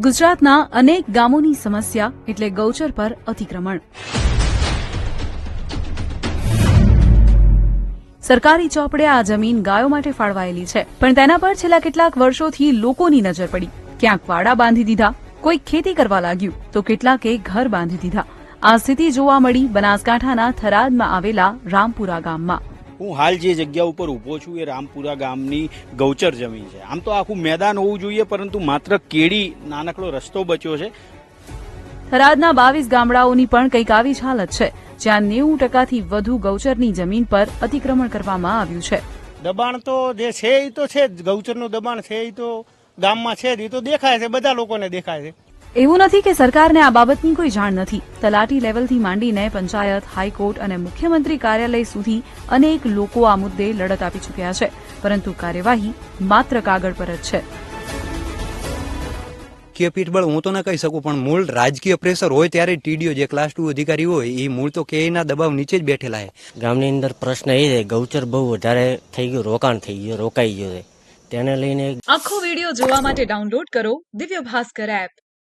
ગુજરાતના અનેક ગામોની સમસ્યા એટલે ગૌચર પર અતિક્રમણ. સરકારી ચોપડે આ જમીન ગાયો માટે ફાળવાયેલી છે, પણ તેના પર છેલ્લા કેટલાક વર્ષોથી લોકોની નજર પડી. ક્યાંક વાડા બાંધી દીધા, કોઈ ખેતી કરવા લાગ્યું તો કેટલાકે ઘર બાંધી દીધા. આ સ્થિતિ જોવા મળી બનાસકાંઠાના થરાદમાં આવેલા રામપુરા ગામમાં. હું હાલ જે જગ્યા ઉપર ઊભો છું એ રામપુરા ગામની ગૌચર જમીન છે. આમ તો આખું મેદાન હોવું જોઈએ, પરંતુ માત્ર કેડી નાનકડો રસ્તો બચ્યો છે. થરાદના 22 ગામડાઓની પણ કંઈક આવી જ હાલત છે, જ્યાં 90% વધુ ગૌચરની જમીન પર અતિક્રમણ કરવામાં આવ્યું છે. દબાણ તો જે છે એ તો છે જ, ગૌચરનું દબાણ છે એ તો ગામમાં છે જ, એ તો દેખાય છે, બધા લોકોને દેખાય છે. એવું નથી કે સરકારને આ બાબતની કોઈ જાણ નથી. તલાટી લેવલથી માંડીને પંચાયત, હાઈકોર્ટ અને મુખ્યમંત્રી કાર્યાલય સુધી અનેક લોકો આ મુદ્દે લડત આપી ચૂક્યા છે, પરંતુ કાર્યવાહી માત્ર કાગળ પર જ છે. રાજકીય પીઠબળ હું તો ન કહી શકું, પણ મૂળ રાજકીય પ્રેશર હોય ત્યારે ટીડીઓ જે ક્લાસ 2 અધિકારી હોય એ મૂળ તો કેના દબાવ નીચે જ બેઠેલા છે. ગામની અંદર પ્રશ્ન એ છે, ગૌચર બહુ વધારે થઈ ગયું, રોકાણ થઈ ગયું, રોકાઈ ગયું છે. તેને લઈને આખો વિડીયો જોવા માટે ડાઉનલોડ કરો દિવ્ય ભાસ્કર એપ.